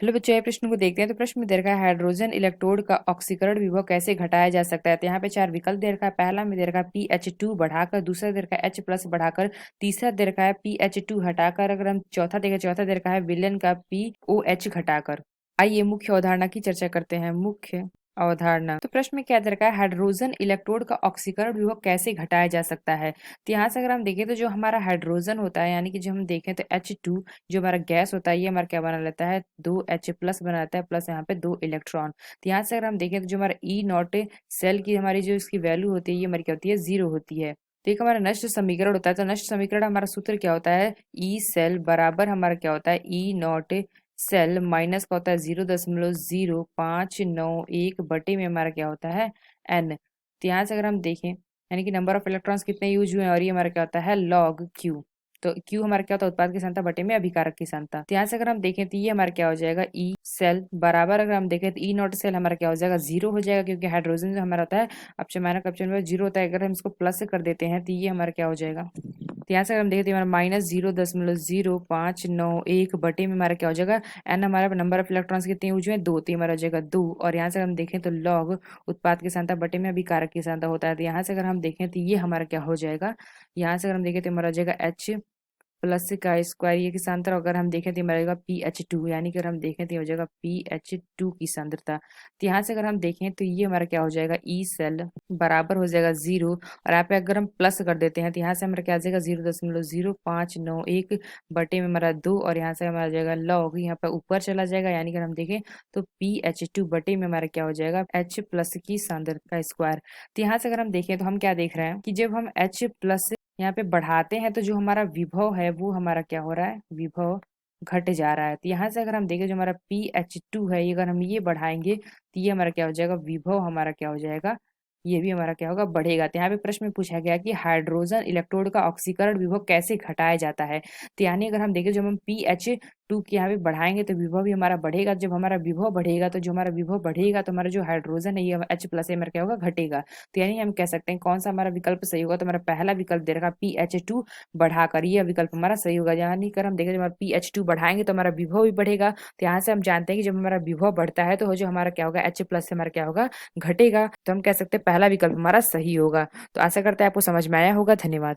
चलो बच्चों ये प्रश्न को देखते हैं। तो प्रश्न में दे रखा है हाइड्रोजन इलेक्ट्रोड का ऑक्सीकरण विभव कैसे घटाया जा सकता है। तो यहाँ पे चार विकल्प दे रखा है। पहला में दे रखा है PH2 बढ़ाकर, दूसरा दे रखा है H प्लस बढ़ाकर, तीसरा दे रखा है PH2 हटाकर, अगर हम चौथा देखें चौथा दे रखा है विलयन का POH घटाकर। आइए मुख्य अवधारणा की चर्चा करते हैं। मुख्य अवधारणा। तो प्रश्न में क्या दे रखा है हाइड्रोजन इलेक्ट्रोड का ऑक्सीकरण विभव कैसे घटाया जा सकता है। तो यहाँ से अगर हम देखें तो जो हमारा हाइड्रोजन होता है यानी कि जो हम देखें तो H2 जो हमारा गैस होता है ये हमारा क्या बना लेता है 2H प्लस बना लेता है प्लस यहाँ पे 2 इलेक्ट्रॉन। तो यहाँ से अगर हम देखें तो जो हमारा E0 सेल की हमारी जो इसकी वैल्यू होती है ये हमारी क्या होती है 0 होती है। तो एक हमारा नष्ट समीकरण होता है। तो नष्ट समीकरण हमारा सूत्र क्या होता है ई सेल बराबर हमारा क्या होता है E0 सेल माइनस का होता है 0.0591 बटे में हमारा क्या होता है एन। तो यहाँ से अगर हम देखें यानी कि नंबर ऑफ इलेक्ट्रॉन्स कितने यूज हुए हैं और ये हमारा क्या होता है लॉग क्यू। तो क्यू हमारा क्या होता है उत्पाद की सांद्रता बटे में अभिकारक की सांद्रता। तो यहाँ से अगर हम देखें तो ये हमारा क्या हो जाएगा ई सेल बराबर अगर हम देखें तो E0 सेल हमारा क्या हो जाएगा 0 हो जाएगा क्योंकि हाइड्रोजन जो हमारा होता है ऑप्शन माइनस ऑप्शन में 0 होता है। अगर हम इसको प्लस कर देते हैं तो ये हमारा क्या हो जाएगा। तो यहाँ से अगर हम देखें तो हमारा -0.0591 बटे में हमारा क्या हो जाएगा एन हमारा नंबर ऑफ इलेक्ट्रॉन्स कितने यूज हुए 2 तो हमारा हो जाएगा 2। और यहाँ से हम देखें तो लॉग उत्पाद की सांद्रता बटे में अभिकारक की सांद्रता होता है। तो यहाँ से अगर हम देखें तो ये हमारा क्या हो जाएगा यहाँ से अगर हम देखें तो हमारा हो जाएगा H प्लस का स्क्वायर ये की सांद्रता अगर हम देखें तो मिलेगा PH2 यानी कि अगर हम देखें तो ये हो जाएगा PH2 की सांद्रता। तो यहाँ से अगर हम देखें तो ये हमारा क्या हो जाएगा ई सेल बराबर हो जाएगा 0 और यहाँ पे अगर हम प्लस कर देते हैं तो यहाँ से हमारा क्या आ जाएगा 0.0591 बटे में हमारा 2 और यहाँ से हमारा जाएगा लॉग यहाँ पे ऊपर चला जाएगा यानी कि अगर हम देखें तो PH2 बटे में हमारा क्या हो जाएगा H प्लस की सांद्रता का स्क्वायर। तो यहाँ से अगर हम देखें तो हम क्या देख रहे हैं कि जब हम H प्लस यहाँ पे बढ़ाते हैं तो जो हमारा विभव है वो हमारा क्या हो रहा है विभव घट जा रहा है। तो यहाँ से अगर हम देखें जो हमारा PH2 है ये अगर हम ये बढ़ाएंगे तो ये हमारा क्या हो जाएगा विभव हमारा क्या हो जाएगा ये भी हमारा क्या होगा बढ़ेगा। तो यहाँ पे प्रश्न में पूछा गया कि हाइड्रोजन इलेक्ट्रोड का ऑक्सीकरण विभव कैसे घटाया जाता है। तो यानी अगर हम देखें जब हम PH2 की यहाँ पे बढ़ाएंगे तो विभव भी हमारा बढ़ेगा। जब हमारा विभव बढ़ेगा तो जो हमारा विभव बढ़ेगा तो हमारा जो हाइड्रोजन है ये H प्लस हमारा क्या होगा घटेगा। तो यानी हम कह सकते हैं कौन सा हमारा विकल्प सही होगा। तो हमारा पहला विकल्प दे रखा PH2 बढ़ाकर ये विकल्प हमारा सही होगा। यानी अगर हम देखें जब हमारा PH2 बढ़ाएंगे तो हमारा विभव भी बढ़ेगा। तो यहाँ से हम जानते हैं कि जब हमारा विभव बढ़ता है तो जो हमारा क्या होगा H प्लस से हमारा क्या होगा घटेगा। तो हम कह सकते हैं पहला विकल्प हमारा सही होगा। तो आशा करते हैं आपको समझ में आया होगा। धन्यवाद।